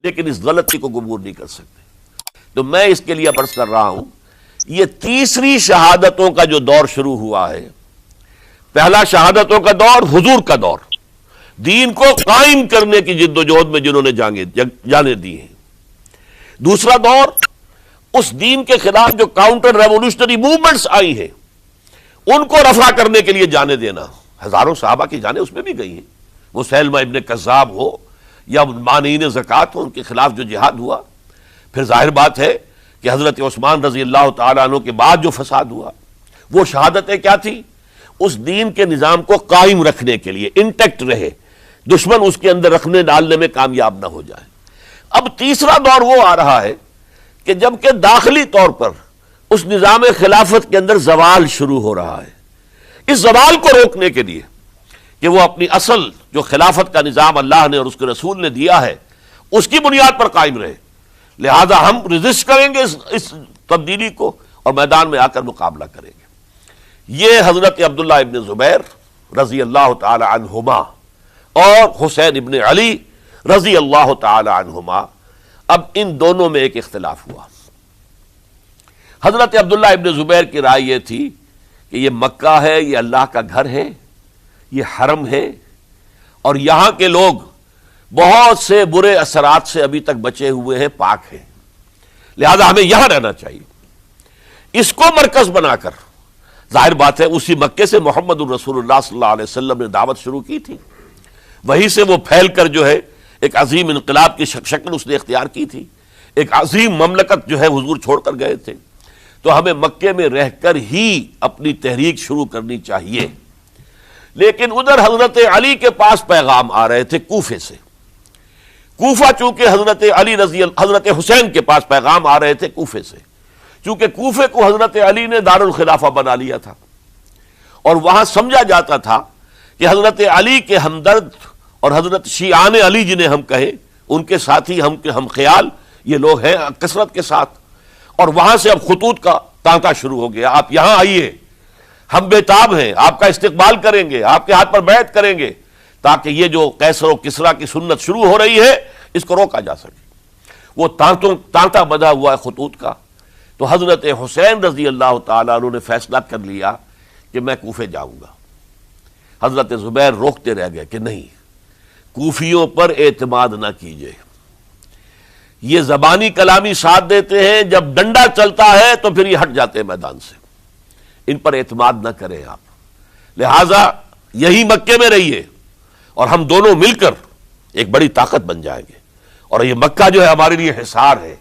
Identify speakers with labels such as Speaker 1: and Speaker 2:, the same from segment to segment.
Speaker 1: لیکن اس غلطی کو قبول نہیں کر سکتے. تو میں اس کے لیے عرض کر رہا ہوں، یہ تیسری شہادتوں کا جو دور شروع ہوا ہے، پہلا شہادتوں کا دور حضور کا دور، دین کو قائم کرنے کی جد و جہد میں جنہوں نے جانیں دی ہیں. دوسرا دور اس دین کے خلاف جو کاؤنٹر ریولوشنری موومنٹس آئی ہیں ان کو رفع کرنے کے لیے جانے دینا. ہزاروں صحابہ کی جانیں اس میں بھی گئی ہیں، وہ سیلمہ ابن کذاب ہو یا مانعین زکوٰۃ ہو، ان کے خلاف جو جہاد ہوا. پھر ظاہر بات ہے کہ حضرت عثمان رضی اللہ تعالیٰ عنہ کے بعد جو فساد ہوا، وہ شہادتیں کیا تھی؟ اس دین کے نظام کو قائم رکھنے کے لیے، انٹیکٹ رہے، دشمن اس کے اندر رکھنے ڈالنے میں کامیاب نہ ہو جائے. اب تیسرا دور وہ آ رہا ہے کہ جب کہ داخلی طور پر اس نظام خلافت کے اندر زوال شروع ہو رہا ہے، اس زوال کو روکنے کے لیے کہ وہ اپنی اصل جو خلافت کا نظام اللہ نے اور اس کے رسول نے دیا ہے اس کی بنیاد پر قائم رہے، لہذا ہم ریزسٹ کریں گے اس تبدیلی کو اور میدان میں آ کر مقابلہ کریں گے. یہ حضرت عبداللہ ابن زبیر رضی اللہ تعالی عنہما اور حسین ابن علی رضی اللہ تعالی عنہما، اب ان دونوں میں ایک اختلاف ہوا. حضرت عبداللہ ابن زبیر کی رائے یہ تھی کہ یہ مکہ ہے، یہ اللہ کا گھر ہے، یہ حرم ہے، اور یہاں کے لوگ بہت سے برے اثرات سے ابھی تک بچے ہوئے ہیں، پاک ہیں، لہذا ہمیں یہاں رہنا چاہیے. اس کو مرکز بنا کر ظاہر بات ہے اسی مکے سے محمد الرسول اللہ صلی اللہ علیہ وسلم نے دعوت شروع کی تھی، وہیں سے وہ پھیل کر جو ہے ایک عظیم انقلاب کی شکل اس نے اختیار کی تھی، ایک عظیم مملکت جو ہے حضور چھوڑ کر گئے تھے. تو ہمیں مکے میں رہ کر ہی اپنی تحریک شروع کرنی چاہیے. لیکن ادھر حضرت علی کے پاس پیغام آ رہے تھے کوفے سے. کوفہ چونکہ حضرت حسین کے پاس پیغام آ رہے تھے کوفے سے، چونکہ کوفے کو حضرت علی نے دارالخلافہ بنا لیا تھا، اور وہاں سمجھا جاتا تھا کہ حضرت علی کے ہمدرد اور حضرت شیعان علی جنہیں ہم کہیں، ان کے ساتھی ہم خیال یہ لوگ ہیں کثرت کے ساتھ. اور وہاں سے اب خطوط کا تانتا شروع ہو گیا، آپ یہاں آئیے، ہم بےتاب ہیں، آپ کا استقبال کریں گے، آپ کے ہاتھ پر بیعت کریں گے، تاکہ یہ جو قیصر و کسریٰ کی سنت شروع ہو رہی ہے اس کو روکا جا سکے. وہ تانتا بنا ہوا ہے خطوط کا. تو حضرت حسین رضی اللہ تعالیٰ عنہ نے فیصلہ کر لیا کہ میں کوفے جاؤں گا. حضرت زبیر روکتے رہ گئے کہ نہیں، کوفیوں پر اعتماد نہ کیجیے، یہ زبانی کلامی ساتھ دیتے ہیں، جب ڈنڈا چلتا ہے تو پھر یہ ہٹ جاتے ہیں میدان سے، ان پر اعتماد نہ کریں آپ. لہذا یہی مکے میں رہیے اور ہم دونوں مل کر ایک بڑی طاقت بن جائیں گے. اور یہ مکہ جو ہے ہمارے لیے حصار ہے،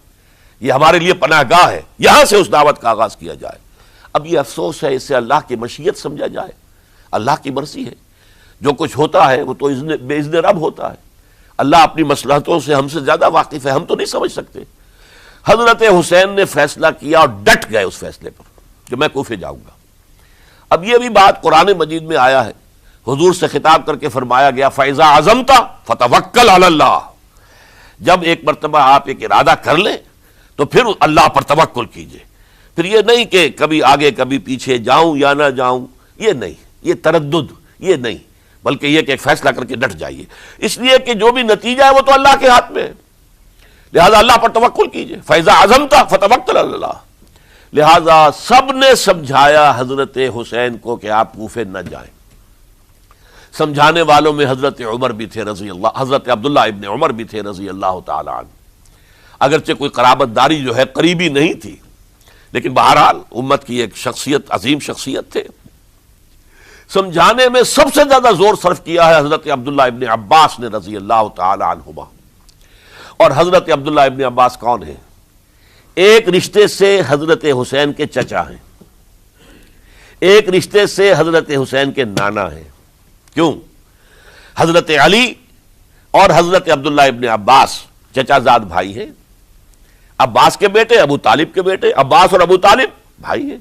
Speaker 1: یہ ہمارے لیے پناہ گاہ ہے، یہاں سے اس دعوت کا آغاز کیا جائے. اب یہ افسوس ہے، اسے اللہ کی مشیت سمجھا جائے، اللہ کی مرضی ہے. جو کچھ ہوتا ہے وہ تو بے اذن رب ہوتا ہے. اللہ اپنی مصلحتوں سے ہم سے زیادہ واقف ہے، ہم تو نہیں سمجھ سکتے. حضرت حسین نے فیصلہ کیا اور ڈٹ گئے اس فیصلے پر کہ میں کوفے جاؤں گا. اب یہ بھی بات قرآن مجید میں آیا ہے، حضور سے خطاب کر کے فرمایا گیا فَإِذَا عَزَمْتَ فَتَوَكَّلْ عَلَى اللَّهِ. جب ایک مرتبہ آپ ایک ارادہ کر لیں تو پھر اللہ پر توکل کیجئے. پھر یہ نہیں کہ کبھی آگے کبھی پیچھے، جاؤں یا نہ جاؤں، یہ نہیں، یہ تردد یہ نہیں، بلکہ یہ کہ ایک فیصلہ کر کے ڈٹ جائیے، اس لیے کہ جو بھی نتیجہ ہے وہ تو اللہ کے ہاتھ میں ہے. لہذا اللہ پر توکل کیجئے. فَإِذَا عَزَمْتَ فَتَوَكَّلْ عَلَى اللَّهِ. لہذا سب نے سمجھایا حضرت حسین کو کہ آپ کوفے نہ جائیں. سمجھانے والوں میں حضرت عمر بھی تھے رضی اللہ، حضرت عبداللہ ابن عمر بھی تھے رضی اللہ تعالی عنہ. اگرچہ کوئی قرابت داری جو ہے قریبی نہیں تھی، لیکن بہرحال امت کی ایک شخصیت، عظیم شخصیت تھے. سمجھانے میں سب سے زیادہ زور صرف کیا ہے حضرت عبداللہ ابن عباس نے رضی اللہ تعالی عنہما. اور حضرت عبداللہ ابن عباس کون ہیں؟ ایک رشتے سے حضرت حسین کے چچا ہیں، ایک رشتے سے حضرت حسین کے نانا ہیں. کیوں؟ حضرت علی اور حضرت عبداللہ ابن عباس چچا زاد بھائی ہیں. عباس کے بیٹے، ابو طالب کے بیٹے، عباس اور ابو طالب بھائی ہیں.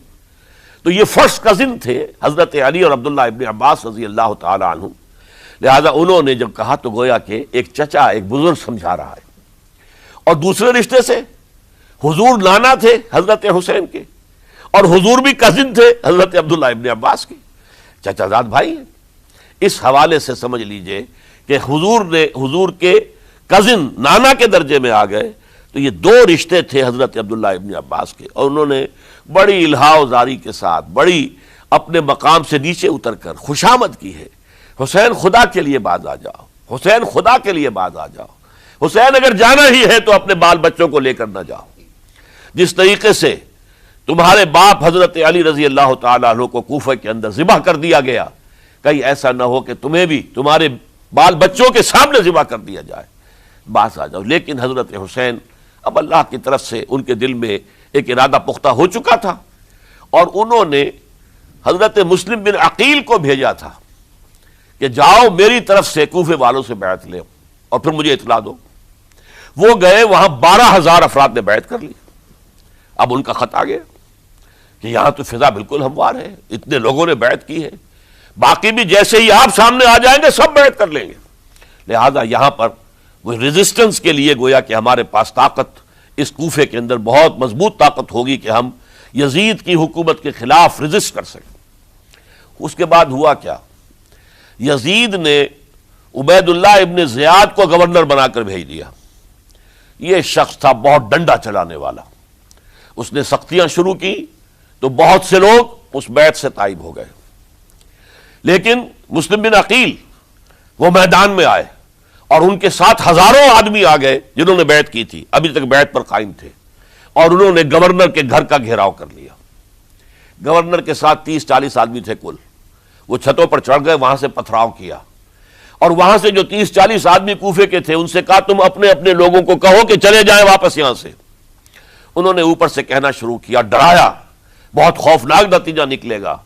Speaker 1: تو یہ فرسٹ کزن تھے حضرت علی اور عبداللہ ابن عباس رضی اللہ تعالی عنہ. لہذا انہوں نے جب کہا تو گویا کہ ایک چچا، ایک بزرگ سمجھا رہا ہے. اور دوسرے رشتے سے حضور نانا تھے حضرت حسین کے، اور حضور بھی کزن تھے حضرت عبداللہ ابن عباس کے، چچا زاد بھائی ہیں. اس حوالے سے سمجھ لیجئے کہ حضور کے کزن نانا کے درجے میں آ گئے، تو یہ دو رشتے تھے حضرت عبداللہ ابن عباس کے، اور انہوں نے بڑی الہا زاری کے ساتھ، بڑی اپنے مقام سے نیچے اتر کر خوشامد کی ہے، حسین خدا کے لیے باز آ جاؤ، حسین خدا کے لیے باز آ جاؤ، حسین اگر جانا ہی ہے تو اپنے بال بچوں کو لے کر نہ جاؤ۔ جس طریقے سے تمہارے باپ حضرت علی رضی اللہ تعالیٰ عنہ کو کوفہ کے اندر ذبح کر دیا گیا، کہیں ایسا نہ ہو کہ تمہیں بھی تمہارے بال بچوں کے سامنے ذبح کر دیا جائے، باز آ جاؤ۔ لیکن حضرت حسین اب اللہ کی طرف سے ان کے دل میں ایک ارادہ پختہ ہو چکا تھا، اور انہوں نے حضرت مسلم بن عقیل کو بھیجا تھا کہ جاؤ میری طرف سے کوفے والوں سے بیعت لے اور پھر مجھے اطلاع دو۔ وہ گئے، وہاں 12,000 افراد نے بیعت کر لی۔ اب ان کا خط آ گیا کہ یہاں تو فضا بالکل ہموار ہے، اتنے لوگوں نے بیعت کی ہے، باقی بھی جیسے ہی آپ سامنے آ جائیں گے سب بیعت کر لیں گے، لہذا یہاں پر وہ ریزسٹنس کے لیے گویا کہ ہمارے پاس طاقت اس کوفے کے اندر بہت مضبوط طاقت ہوگی کہ ہم یزید کی حکومت کے خلاف ریزسٹ کر سکیں۔ اس کے بعد ہوا کیا؟ یزید نے عبید اللہ ابن زیاد کو گورنر بنا کر بھیج دیا۔ یہ شخص تھا بہت ڈنڈا چلانے والا، اس نے سختیاں شروع کی تو بہت سے لوگ اس بیعت سے تائب ہو گئے، لیکن مسلم بن عقیل وہ میدان میں آئے اور ان کے ساتھ ہزاروں آدمی آ گئے جنہوں نے بیعت کی تھی، ابھی تک بیعت پر قائم تھے، اور انہوں نے گورنر کے گھر کا گھیراؤ کر لیا۔ گورنر کے ساتھ 30-40 آدمی تھے کل، وہ چھتوں پر چڑھ گئے، وہاں سے پتھراؤ کیا، اور وہاں سے جو 30-40 آدمی کوفے کے تھے ان سے کہا تم اپنے اپنے لوگوں کو کہو کہ چلے جائیں واپس یہاں سے۔ انہوں نے اوپر سے کہنا شروع کیا، ڈرایا، بہت خوفناک نتیجہ نکلے گا،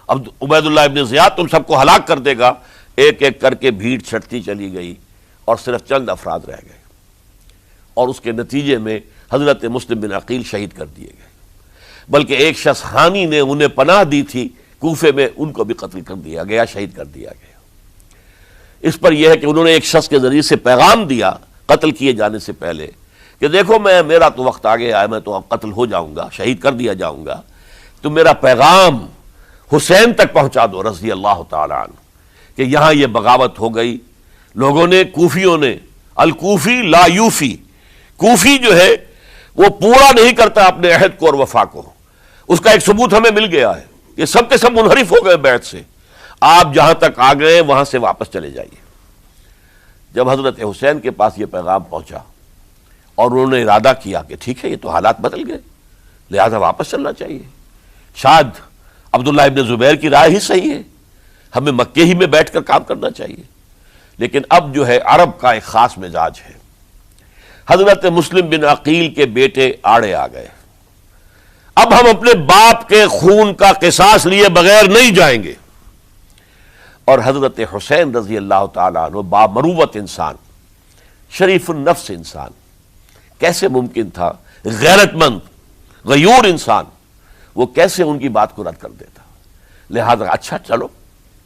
Speaker 1: اب عبید اللہ ابن زیاد تم سب کو ہلاک کر دے گا۔ ایک ایک کر کے بھیڑ چھٹتی چلی گئی اور صرف چند افراد رہ گئے، اور اس کے نتیجے میں حضرت مسلم بن عقیل شہید کر دیے گئے، بلکہ ایک شخص حامی نے انہیں پناہ دی تھی کوفے میں، ان کو بھی قتل کر دیا گیا، شہید کر دیا گیا۔ اس پر یہ ہے کہ انہوں نے ایک شخص کے ذریعے سے پیغام دیا قتل کیے جانے سے پہلے کہ دیکھو میرا تو وقت آ گیا ہے، میں تو اب قتل ہو جاؤں گا، شہید کر دیا جاؤں گا، تو میرا پیغام حسین تک پہنچا دو رضی اللہ تعالی عنہ کہ یہاں یہ بغاوت ہو گئی۔ لوگوں نے، کوفیوں نے، الکوفی لا یوفی، کوفی جو ہے وہ پورا نہیں کرتا اپنے عہد کو اور وفا کو، اس کا ایک ثبوت ہمیں مل گیا ہے، یہ سب کے سب منحرف ہو گئے بیعت سے، آپ جہاں تک آ گئے وہاں سے واپس چلے جائیے۔ جب حضرت حسین کے پاس یہ پیغام پہنچا اور انہوں نے ارادہ کیا کہ ٹھیک ہے یہ تو حالات بدل گئے، لہذا واپس چلنا چاہیے، شاید عبداللہ ابن زبیر کی رائے ہی صحیح ہے، ہمیں مکے ہی میں بیٹھ کر کام کرنا چاہیے۔ لیکن اب جو ہے عرب کا ایک خاص مزاج ہے، حضرت مسلم بن عقیل کے بیٹے آڑے آ گئے، اب ہم اپنے باپ کے خون کا قصاص لیے بغیر نہیں جائیں گے۔ اور حضرت حسین رضی اللہ تعالیٰ عنہ بامروت انسان، شریف النفس انسان، کیسے ممکن تھا غیرت مند غیور انسان وہ کیسے ان کی بات کو رد کر دیتا؟ لہذا اچھا چلو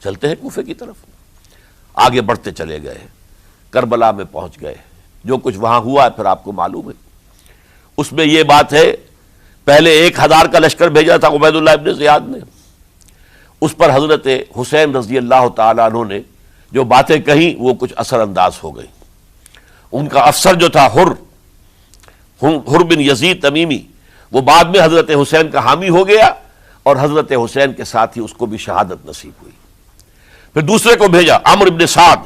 Speaker 1: چلتے ہیں کوفے کی طرف۔ آگے بڑھتے چلے گئے، کربلا میں پہنچ گئے، جو کچھ وہاں ہوا ہے پھر آپ کو معلوم ہے۔ اس میں یہ بات ہے پہلے 1000 کا لشکر بھیجا تھا عبید اللہ ابن زیاد نے، اس پر حضرت حسین رضی اللہ تعالیٰ عنہ نے جو باتیں کہیں وہ کچھ اثر انداز ہو گئی۔ ان کا افسر جو تھا حر بن یزید تمیمی، وہ بعد میں حضرت حسین کا حامی ہو گیا اور حضرت حسین کے ساتھ ہی اس کو بھی شہادت نصیب ہوئی۔ پھر دوسرے کو بھیجا عمرو بن سعد۔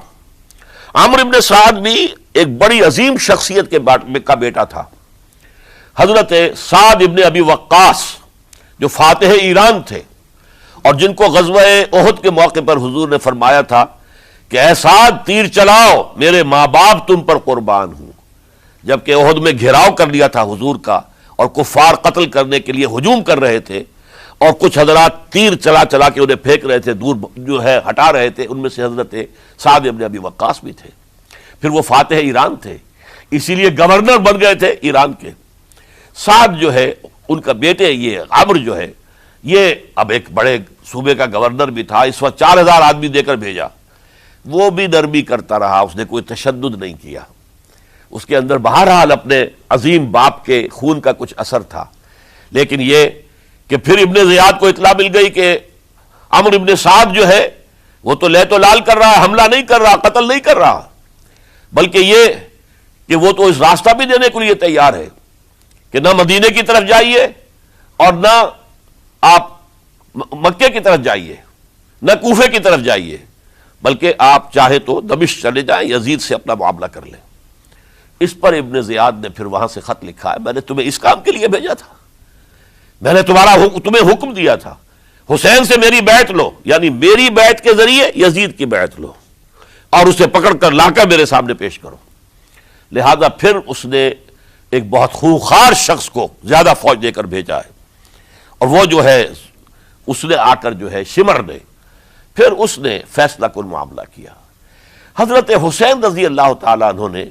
Speaker 1: عمرو بن سعد بھی ایک بڑی عظیم شخصیت کا بیٹا تھا، حضرت سعد ابن ابی وقاص جو فاتح ایران تھے، اور جن کو غزوہ احد کے موقع پر حضور نے فرمایا تھا کہ اے سعد تیر چلاؤ، میرے ماں باپ تم پر قربان ہوں۔ جبکہ احد میں گھیراؤ کر لیا تھا حضور کا اور کفار قتل کرنے کے لیے ہجوم کر رہے تھے، اور کچھ حضرات تیر چلا چلا کے انہیں پھینک رہے تھے، دور جو ہے ہٹا رہے تھے، ان میں سے حضرت سعد ابن ابی وقاص بھی تھے۔ پھر وہ فاتح ایران تھے، اسی لیے گورنر بن گئے تھے ایران کے۔ سعد جو ہے ان کا بیٹے، یہ عمرو جو ہے یہ اب ایک بڑے صوبے کا گورنر بھی تھا، اس وقت 4000 آدمی دے کر بھیجا، وہ بھی نرمی کرتا رہا، اس نے کوئی تشدد نہیں کیا، اس کے اندر بہرحال اپنے عظیم باپ کے خون کا کچھ اثر تھا۔ لیکن یہ کہ پھر ابن زیاد کو اطلاع مل گئی کہ عمرو ابن سعد جو ہے وہ تو لے تو لال کر رہا ہے، حملہ نہیں کر رہا، قتل نہیں کر رہا، بلکہ یہ کہ وہ تو اس راستہ بھی دینے کے لیے تیار ہے کہ نہ مدینے کی طرف جائیے اور نہ آپ مکے کی طرف جائیے، نہ کوفے کی طرف جائیے، بلکہ آپ چاہے تو دمشق چلے جائیں، یزید سے اپنا معاملہ کر لیں۔ اس پر ابن زیاد نے پھر وہاں سے خط لکھا ہے، میں نے تمہیں اس کام کے لیے بھیجا تھا، میں نے تمہیں حکم دیا تھا حسین سے میری بیعت لو، یعنی میری بیعت کے ذریعے یزید کی بیعت لو اور اسے پکڑ کر لا کر میرے سامنے پیش کرو۔ لہذا پھر اس نے ایک بہت خوخار شخص کو زیادہ فوج دے کر بھیجا ہے، اور وہ جو ہے اس نے آ کر جو ہے شمر نے پھر اس نے فیصلہ کن معاملہ کیا۔ حضرت حسین رضی اللہ تعالیٰ عنہ نے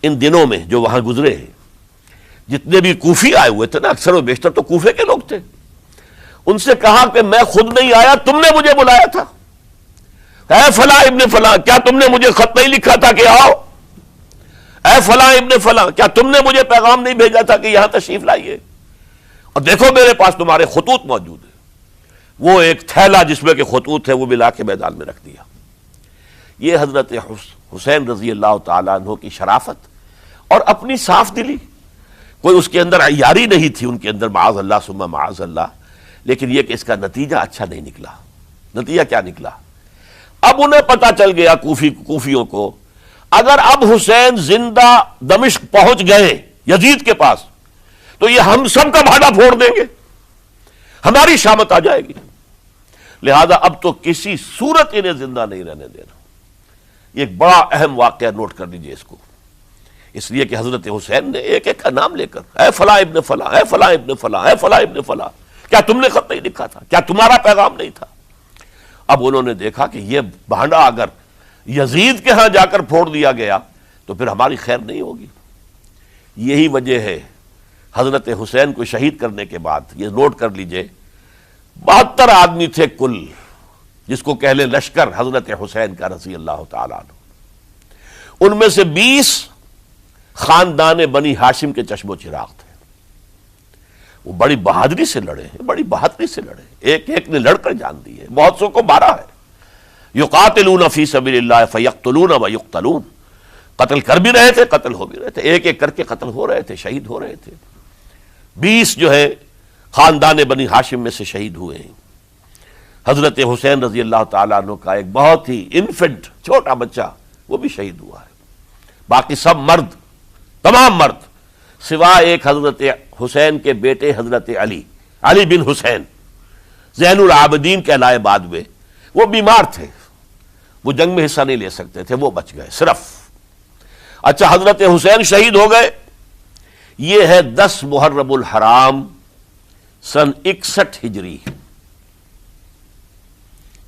Speaker 1: ان دنوں میں جو وہاں گزرے ہیں، جتنے بھی کوفی آئے ہوئے تھے نا، اکثر و بیشتر تو کوفے کے لوگ تھے، ان سے کہا کہ میں خود نہیں آیا، تم نے مجھے بلایا تھا، اے فلاں ابن فلاں کیا تم نے مجھے خط نہیں لکھا تھا کہ آؤ؟ اے فلاں ابن فلاں کیا تم نے مجھے پیغام نہیں بھیجا تھا کہ یہاں تشریف لائیے؟ اور دیکھو میرے پاس تمہارے خطوط موجود ہیں۔ وہ ایک تھیلا جس میں کہ خطوط ہے وہ بھی لا کے میدان میں رکھ دیا۔ یہ حضرت حسین رضی اللہ تعالیٰ عنہ کی شرافت اور اپنی صاف دلی، کوئی اس کے اندر عیاری نہیں تھی ان کے اندر، معاذ اللہ ثم معاذ اللہ، لیکن یہ کہ اس کا نتیجہ اچھا نہیں نکلا۔ نتیجہ کیا نکلا؟ اب انہیں پتا چل گیا کوفیوں کو، اگر اب حسین زندہ دمشق پہنچ گئے یزید کے پاس تو یہ ہم سب کا بھاڑا پھوڑ دیں گے، ہماری شامت آ جائے گی، لہذا اب تو کسی صورت انہیں زندہ نہیں رہنے دینا۔ یہ ایک بڑا اہم واقعہ، نوٹ کر لیجئے اس کو، اس لیے کہ حضرت حسین نے ایک ایک کا نام لے کر، اے فلاں ابن فلاں، اے فلاں ابن فلاں، اے فلاں ابن فلاں، کیا تم نے خط نہیں لکھا تھا؟ کیا تمہارا پیغام نہیں تھا؟ اب انہوں نے دیکھا کہ یہ بھانڈا اگر یزید کے ہاں جا کر پھوڑ دیا گیا تو پھر ہماری خیر نہیں ہوگی۔ یہی وجہ ہے حضرت حسین کو شہید کرنے کے بعد، یہ نوٹ کر لیجئے، 72 آدمی تھے کل، جس کو کہہ لیں لشکر حضرت حسین کا رضی اللہ تعالیٰ عنہ، ان میں سے 20 خاندان بنی ہاشم کے چشم و چراغ تھے۔ وہ بڑی بہادری سے لڑے ہیں، بڑی بہادری سے لڑے، ایک ایک نے لڑ کر جان دی ہے، بہت سو کو مارا ہے۔ یقاتلون فی سبیل اللہ فیقتلون ویقتلون، قتل کر بھی رہے تھے، قتل ہو بھی رہے تھے، ایک ایک کر کے قتل ہو رہے تھے، شہید ہو رہے تھے۔ 20 جو ہے خاندان بنی ہاشم میں سے شہید ہوئے ہیں۔ حضرت حسین رضی اللہ تعالیٰ عنہ کا ایک بہت ہی انفنٹ چھوٹا بچہ وہ بھی شہید ہوا ہے۔ باقی سب مرد، تمام مرد، سوائے ایک حضرت حسین کے بیٹے حضرت علی بن حسین زین العابدین کہلائے بعد میں، وہ بیمار تھے، وہ جنگ میں حصہ نہیں لے سکتے تھے، وہ بچ گئے صرف۔ اچھا، حضرت حسین شہید ہو گئے، یہ ہے 10 محرم الحرام سن 61 ہجری۔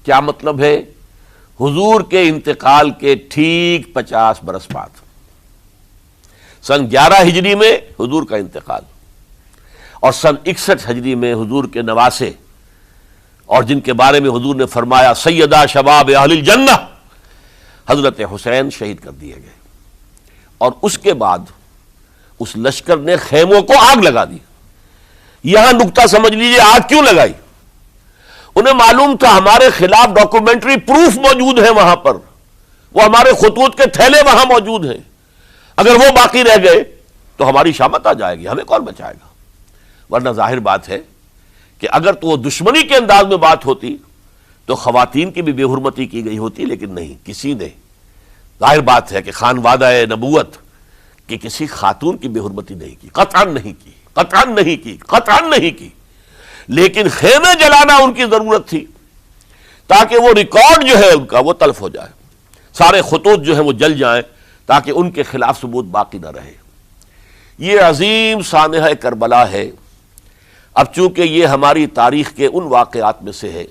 Speaker 1: کیا مطلب ہے؟ حضور کے انتقال کے ٹھیک 50 برس بعد، سن 11 ہجری میں حضور کا انتقال، اور سن 61 ہجری میں حضور کے نواسے، اور جن کے بارے میں حضور نے فرمایا سیدہ شباب اہل الجنہ، حضرت حسین شہید کر دیے گئے۔ اور اس کے بعد اس لشکر نے خیموں کو آگ لگا دی۔ یہاں نکتہ سمجھ لیجیے، آگ کیوں لگائی؟ انہیں معلوم تھا ہمارے خلاف ڈاکومنٹری پروف موجود ہے وہاں پر، وہ ہمارے خطوط کے تھیلے وہاں موجود ہیں، اگر وہ باقی رہ گئے تو ہماری شامت آ جائے گی، ہمیں کون بچائے گا؟ ورنہ ظاہر بات ہے کہ اگر تو وہ دشمنی کے انداز میں بات ہوتی تو خواتین کی بھی بے حرمتی کی گئی ہوتی، لیکن نہیں، کسی نے، ظاہر بات ہے کہ خانوادہ نبوت کہ کسی خاتون کی بے حرمتی نہیں کی، قطعاً نہیں کی، قطعاً نہیں کی، قطعاً نہیں کی، لیکن خیمے جلانا ان کی ضرورت تھی تاکہ وہ ریکارڈ جو ہے ان کا وہ تلف ہو جائے، سارے خطوط جو ہیں وہ جل جائیں تاکہ ان کے خلاف ثبوت باقی نہ رہے۔ یہ عظیم سانحہ کربلا ہے۔ اب چونکہ یہ ہماری تاریخ کے ان واقعات میں سے ہے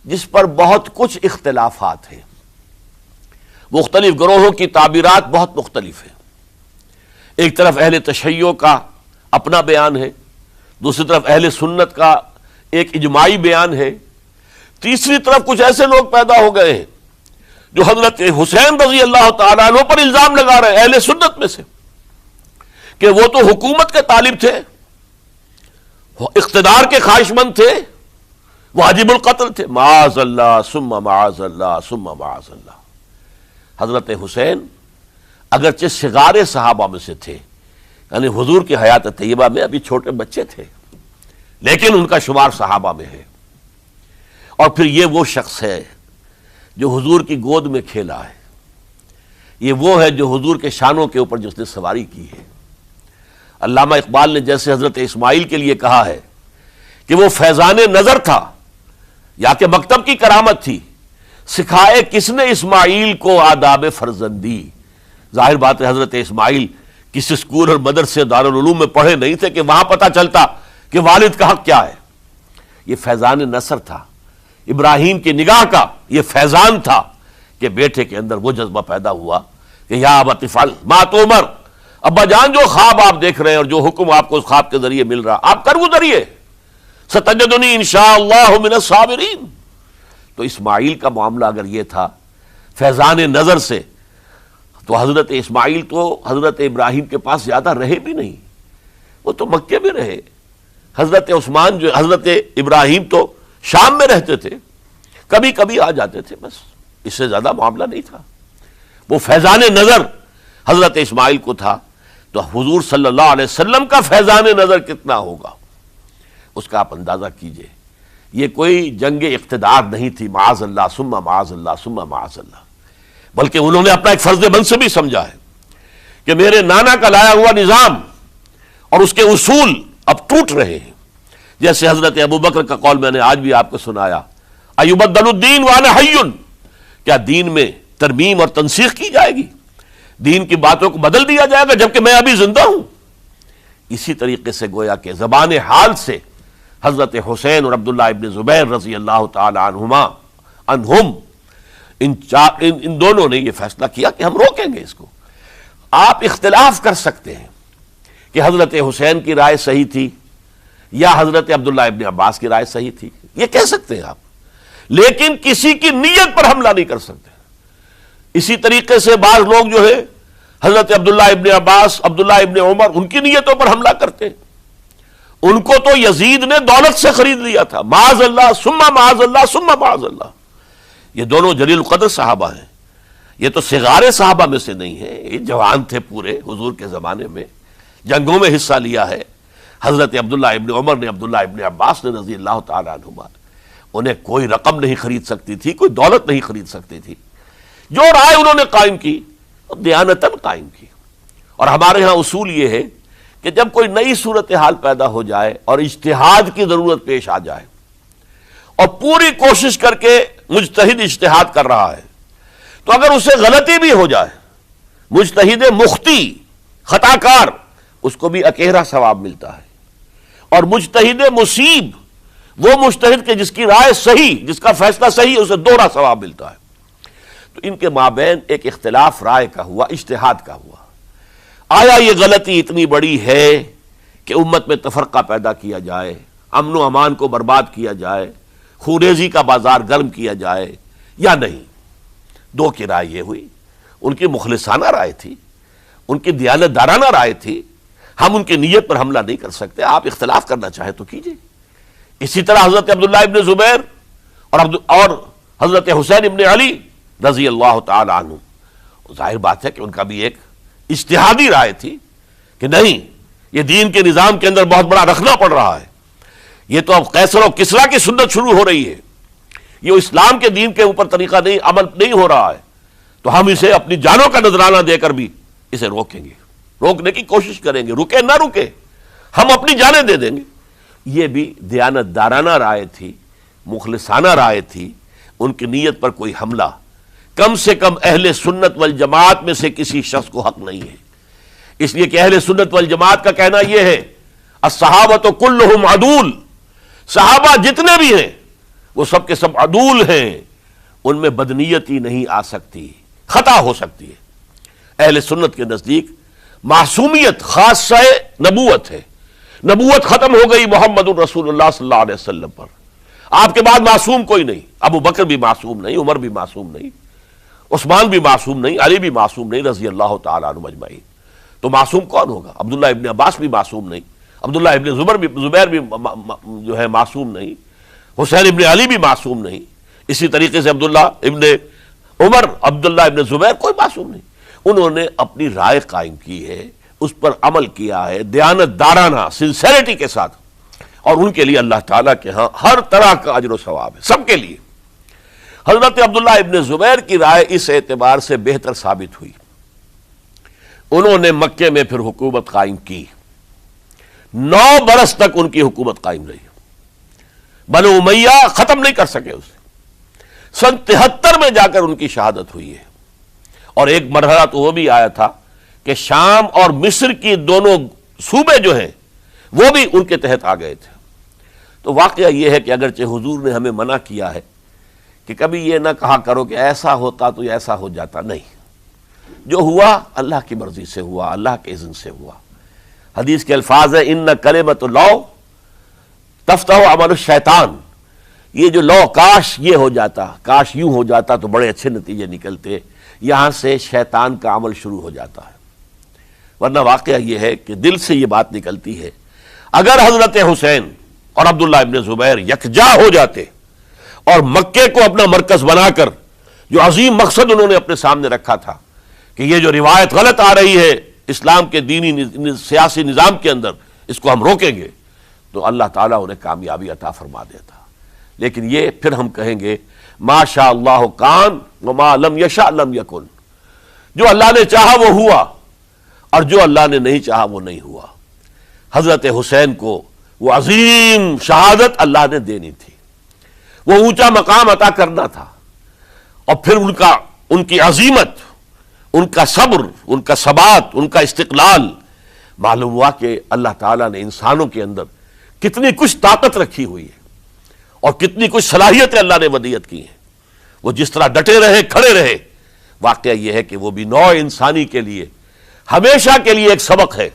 Speaker 1: جس پر بہت کچھ اختلافات ہیں، مختلف گروہوں کی تعبیرات بہت مختلف ہیں۔ ایک طرف اہل تشیع کا اپنا بیان ہے، دوسری طرف اہل سنت کا ایک اجماعی بیان ہے، تیسری طرف کچھ ایسے لوگ پیدا ہو گئے ہیں جو حضرت حسین رضی اللہ تعالیٰ عنہ پر الزام لگا رہے ہیں اہل سنت میں سے کہ وہ تو حکومت کے طالب تھے، اقتدار کے خواہشمند تھے، واجب القتل تھے۔ معاذ اللہ ثم معاذ اللہ ثم معاذ اللہ۔ حضرت حسین اگرچہ صغار صحابہ میں سے تھے، یعنی حضور کی حیات طیبہ میں ابھی چھوٹے بچے تھے، لیکن ان کا شمار صحابہ میں ہے۔ اور پھر یہ وہ شخص ہے جو حضور کی گود میں کھیلا ہے، یہ وہ ہے جو حضور کے شانوں کے اوپر جس نے سواری کی ہے۔ علامہ اقبال نے جیسے حضرت اسماعیل کے لیے کہا ہے کہ وہ فیضان نظر تھا یا کہ مکتب کی کرامت تھی، سکھائے کس نے اسماعیل کو آداب فرزندی۔ ظاہر بات ہے حضرت اسماعیل کسی اسکول اور مدرسے دارالعلوم میں پڑھے نہیں تھے کہ وہاں پتہ چلتا کہ والد کا حق کیا ہے۔ یہ فیضان نصر تھا، ابراہیم کی نگاہ کا یہ فیضان تھا کہ بیٹے کے اندر وہ جذبہ پیدا ہوا کہ یا ابت افعل ما تؤمر، ابا جان جو خواب آپ دیکھ رہے ہیں اور جو حکم آپ کو اس خواب کے ذریعے مل رہا آپ کر گزریے، ستجدنی انشاءاللہ من الصابرین۔ تو اسماعیل کا معاملہ اگر یہ تھا فیضان نظر سے، تو حضرت اسماعیل تو حضرت ابراہیم کے پاس زیادہ رہے بھی نہیں، وہ تو مکے میں رہے۔ حضرت عثمان جو حضرت ابراہیم تو شام میں رہتے تھے، کبھی کبھی آ جاتے تھے، بس اس سے زیادہ معاملہ نہیں تھا۔ وہ فیضان نظر حضرت اسماعیل کو تھا، تو حضور صلی اللہ علیہ وسلم کا فیضان نظر کتنا ہوگا اس کا آپ اندازہ کیجئے۔ یہ کوئی جنگ اقتدار نہیں تھی، معاذ اللہ ثم معاذ اللہ ثم معاذ اللہ، بلکہ انہوں نے اپنا ایک فرض منصبی سمجھا ہے کہ میرے نانا کا لایا ہوا نظام اور اس کے اصول اب ٹوٹ رہے ہیں۔ جیسے حضرت ابوبکر کا قول میں نے آج بھی آپ کو سنایا، ایبدل الدین وانا حی، کیا دین میں ترمیم اور تنسیخ کی جائے گی، دین کی باتوں کو بدل دیا جائے گا جبکہ میں ابھی زندہ ہوں۔ اسی طریقے سے گویا کہ زبان حال سے حضرت حسین اور عبداللہ ابن زبیر رضی اللہ تعالی عنہم ان دونوں نے یہ فیصلہ کیا کہ ہم روکیں گے اس کو۔ آپ اختلاف کر سکتے ہیں کہ حضرت حسین کی رائے صحیح تھی یا حضرت عبداللہ ابن عباس کی رائے صحیح تھی، یہ کہہ سکتے ہیں آپ، لیکن کسی کی نیت پر حملہ نہیں کر سکتے۔ اسی طریقے سے بعض لوگ جو ہے حضرت عبداللہ ابن عباس، عبداللہ ابن عمر، ان کی نیتوں پر حملہ کرتے ہیں۔ ان کو تو یزید نے دولت سے خرید لیا تھا، معاذ اللہ ثم معاذ اللہ ثم معاذ اللہ۔ یہ دونوں جلیل القدر صحابہ ہیں، یہ تو صغار صحابہ میں سے نہیں ہیں، یہ جوان تھے پورے حضور کے زمانے میں، جنگوں میں حصہ لیا ہے۔ حضرت عبداللہ ابن عمر نے، عبداللہ ابن عباس نے رضی اللہ تعالی عنہما، انہیں کوئی رقم نہیں خرید سکتی تھی، کوئی دولت نہیں خرید سکتی تھی۔ جو رائے انہوں نے قائم کی دیانتاً قائم کی۔ اور ہمارے ہاں اصول یہ ہے کہ جب کوئی نئی صورتحال پیدا ہو جائے اور اجتہاد کی ضرورت پیش آ جائے اور پوری کوشش کر کے مجتہد اجتہاد کر رہا ہے، تو اگر اسے غلطی بھی ہو جائے، مجتہد مختی خطا کار، اس کو بھی اکیرا ثواب ملتا ہے، اور مجتہد مصیب وہ مجتہد کے جس کی رائے صحیح، جس کا فیصلہ صحیح، اسے دوہرا ثواب ملتا ہے۔ تو ان کے مابین ایک اختلاف رائے کا ہوا، اجتہاد کا ہوا۔ آیا یہ غلطی اتنی بڑی ہے کہ امت میں تفرقہ پیدا کیا جائے، امن و امان کو برباد کیا جائے، خوریزی کا بازار گرم کیا جائے، یا نہیں؟ دو کی رائے یہ ہوئی، ان کی مخلصانہ رائے تھی، ان کی دیانت دارانہ رائے تھی، ہم ان کی نیت پر حملہ نہیں کر سکتے، آپ اختلاف کرنا چاہیں تو کیجئے۔ اسی طرح حضرت عبداللہ ابن زبیر اور حضرت حسین ابن علی رضی اللہ تعالی عنہ، ظاہر بات ہے کہ ان کا بھی ایک اجتہادی رائے تھی کہ نہیں، یہ دین کے نظام کے اندر بہت بڑا رکھنا پڑ رہا ہے، یہ تو اب قیصر و کسریٰ کی سنت شروع ہو رہی ہے، یہ اسلام کے دین کے اوپر طریقہ نہیں، عمل نہیں ہو رہا ہے، تو ہم اسے اپنی جانوں کا نذرانہ دے کر بھی اسے روکیں گے، روکنے کی کوشش کریں گے، رکے نہ رکے ہم اپنی جانیں دے دیں گے۔ یہ بھی دیانت دارانہ رائے تھی، مخلصانہ رائے تھی، ان کی نیت پر کوئی حملہ کم سے کم اہل سنت والجماعت میں سے کسی شخص کو حق نہیں ہے۔ اس لیے کہ اہل سنت والجماعت کا کہنا یہ ہے، الصحابۃ کلہم عدول، صحابہ جتنے بھی ہیں وہ سب کے سب عدول ہیں، ان میں بدنیتی نہیں آ سکتی، خطا ہو سکتی ہے۔ اہل سنت کے نزدیک معصومیت خاصہ نبوت ہے، نبوت ختم ہو گئی محمد الرسول اللہ صلی اللہ علیہ وسلم پر، آپ کے بعد معصوم کوئی نہیں، ابو بکر بھی معصوم نہیں، عمر بھی معصوم نہیں، عثمان بھی معصوم نہیں، علی بھی معصوم نہیں رضی اللہ تعالیٰ عنہ اجمعین۔ تو معصوم کون ہوگا؟ عبداللہ ابن عباس بھی معصوم نہیں، عبداللہ ابن زبیر بھی جو ہے معصوم نہیں، حسین ابن علی بھی معصوم نہیں، اسی طریقے سے عبداللہ ابن عمر، عبداللہ ابن زبیر، کوئی معصوم نہیں۔ انہوں نے اپنی رائے قائم کی ہے، اس پر عمل کیا ہے دیانت دارانہ سنسیریٹی کے ساتھ، اور ان کے لیے اللہ تعالیٰ کے ہاں ہر طرح کا اجر و ثواب ہے، سب کے لیے۔ حضرت عبداللہ ابن زبیر کی رائے اس اعتبار سے بہتر ثابت ہوئی، انہوں نے مکے میں پھر حکومت قائم کی، 9 برس تک ان کی حکومت قائم رہی، بنو امیہ ختم نہیں کر سکے اسے۔ سن 73 میں جا کر ان کی شہادت ہوئی ہے، اور ایک مرحلہ تو وہ بھی آیا تھا کہ شام اور مصر کی دونوں صوبے جو ہیں وہ بھی ان کے تحت آ گئے تھے۔ تو واقعہ یہ ہے کہ اگرچہ حضور نے ہمیں منع کیا ہے کہ کبھی یہ نہ کہا کرو کہ ایسا ہوتا تو ایسا ہو جاتا، نہیں، جو ہوا اللہ کی مرضی سے ہوا، اللہ کے اذن سے ہوا۔ حدیث کے الفاظ ہیں ان کلمۃ اللہ تفتح عمل الشیطان، یہ جو لو کاش یہ ہو جاتا، کاش یوں ہو جاتا تو بڑے اچھے نتیجے نکلتے، یہاں سے شیطان کا عمل شروع ہو جاتا ہے۔ ورنہ واقعہ یہ ہے کہ دل سے یہ بات نکلتی ہے، اگر حضرت حسین اور عبداللہ ابن زبیر یکجا ہو جاتے اور مکے کو اپنا مرکز بنا کر جو عظیم مقصد انہوں نے اپنے سامنے رکھا تھا کہ یہ جو روایت غلط آ رہی ہے اسلام کے دینی سیاسی نظام کے اندر، اس کو ہم روکیں گے، تو اللہ تعالیٰ انہیں کامیابی عطا فرما دیتا۔ لیکن یہ پھر ہم کہیں گے ما شاء اللہ کان وما لم یشاء لم یکن، جو اللہ نے چاہا وہ ہوا، اور جو اللہ نے نہیں چاہا وہ نہیں ہوا۔ حضرت حسین کو وہ عظیم شہادت اللہ نے دینی تھی، وہ اونچا مقام عطا کرنا تھا، اور پھر ان کی عظیمت، ان کا صبر، ان کا ثبات، ان کا استقلال، معلوم ہوا کہ اللہ تعالیٰ نے انسانوں کے اندر کتنی کچھ طاقت رکھی ہوئی ہے اور کتنی کچھ صلاحیتیں اللہ نے ودیعت کی ہیں۔ وہ جس طرح ڈٹے رہے، کھڑے رہے، واقعہ یہ ہے کہ وہ بھی نوع انسانی کے لیے ہمیشہ کے لیے ایک سبق ہے،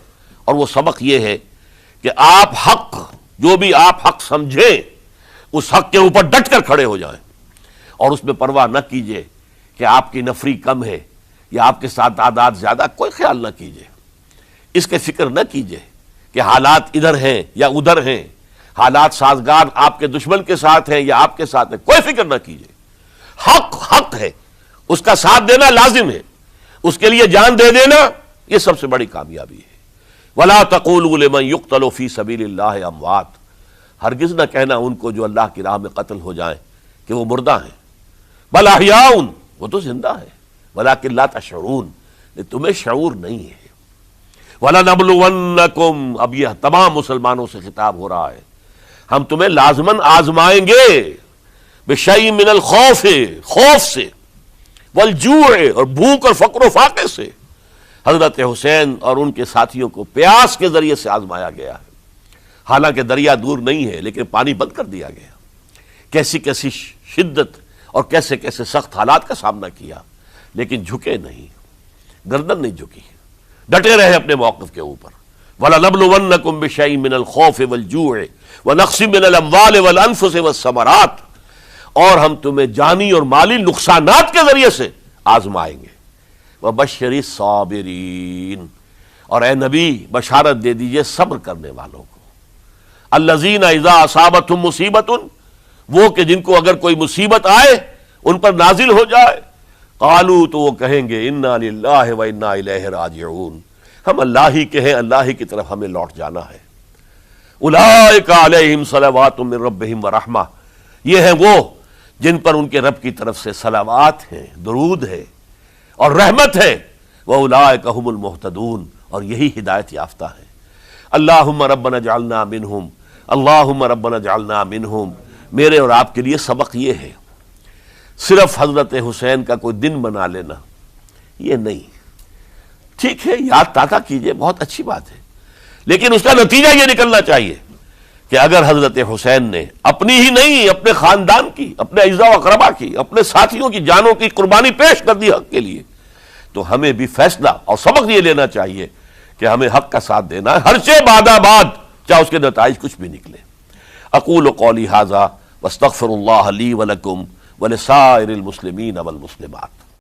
Speaker 1: اور وہ سبق یہ ہے کہ آپ حق، جو بھی آپ حق سمجھیں اس حق کے اوپر ڈٹ کر کھڑے ہو جائیں، اور اس میں پرواہ نہ کیجئے کہ آپ کی نفری کم ہے یا آپ کے ساتھ تعداد زیادہ، کوئی خیال نہ کیجئے، اس کے فکر نہ کیجئے کہ حالات ادھر ہیں یا ادھر ہیں، حالات سازگار آپ کے دشمن کے ساتھ ہیں یا آپ کے ساتھ ہیں، کوئی فکر نہ کیجئے۔ حق حق ہے، اس کا ساتھ دینا لازم ہے، اس کے لیے جان دے دینا یہ سب سے بڑی کامیابی ہے۔ وَلَا تَقُولُوا لِمَن يُقْتَلُ فِي سَبِيلِ اللَّهِ اموات، ہرگز نہ کہنا ان کو جو اللہ کی راہ میں قتل ہو جائیں کہ وہ مردہ ہیں، بل احیاء، وہ تو زندہ ہے، ولیکن لا تشعرون، تمہیں شعور نہیں ہے۔ وَلَنَبْلُوَنَّكُمْ، اب یہ تمام مسلمانوں سے خطاب ہو رہا ہے، ہم تمہیں لازماً آزمائیں گے، بِشَيْءٍ مِّنَ الْخَوْفِ، خوف سے، وَالْجُوعِ، اور بھوک اور فقر و فاقے سے۔ حضرت حسین اور ان کے ساتھیوں کو پیاس کے ذریعے سے آزمایا گیا ہے، حالانکہ دریا دور نہیں ہے لیکن پانی بند کر دیا گیا، کیسی کیسی شدت اور کیسے کیسے سخت حالات کا سامنا کیا، لیکن جھکے نہیں، گردن نہیں جھکی، ڈٹے رہے اپنے موقف کے اوپر۔ وَلَنَبْلُوَنَّكُمْ بِشَيْءٍ مِّنَ الْخَوْفِ وَالْجُوعِ وَنَقْصٍ مِّنَ الْأَمْوَالِ وَالْأَنفُسِ وَالثَّمَرَاتِ، اور ہم تمہیں جانی اور مالی نقصانات کے ذریعے سے آزمائیں گے۔ وَبَشِّرِ الصَّابِرِينَ، اور اے نبی بشارت دے دیجئے صبر کرنے والوں کو۔ الَّذِينَ إِذَا أَصَابَتْهُمْ مُصِیبَةٌ، وہ کہ جن کو اگر کوئی مصیبت آئے، ان پر نازل ہو جائے، قالوا، تو وہ کہیں گے اِنَّا لِلَّهِ وَإِنَّا إِلَيْهِ راجعون، ہم اللہ ہی کے ہیں، اللہ ہی کی طرف ہمیں لوٹ جانا ہے۔ اولئک علیہم صلوات من ربہم ورحمہ، یہ ہیں وہ جن پر ان کے رب کی طرف سے صلوات ہیں، درود ہے اور رحمت ہے۔ وَأُولَئِكَ هُمُ الْمُهْتَدُونَ، اور یہی ہدایت یافتہ ہیں۔ اللہم ربنا اجعلنا منہم، اللہم ربنا اجعلنا منہم، میرے اور آپ کے لیے سبق یہ ہے، صرف حضرت حسین کا کوئی دن بنا لینا یہ نہیں، ٹھیک ہے یاد تازہ کیجئے، بہت اچھی بات ہے، لیکن اس کا نتیجہ یہ نکلنا چاہیے کہ اگر حضرت حسین نے اپنی ہی نہیں، اپنے خاندان کی، اپنے اعزاء و اقربا کی، اپنے ساتھیوں کی جانوں کی قربانی پیش کر دی حق کے لیے، تو ہمیں بھی فیصلہ اور سبق یہ لینا چاہیے کہ ہمیں حق کا ساتھ دینا ہے، ہر شے بعد بعد، چاہے اس کے نتائج کچھ بھی نکلے۔ اقول قولی ھذا واستغفر اللہ لی ولکم ولسائر المسلمین والمسلمات۔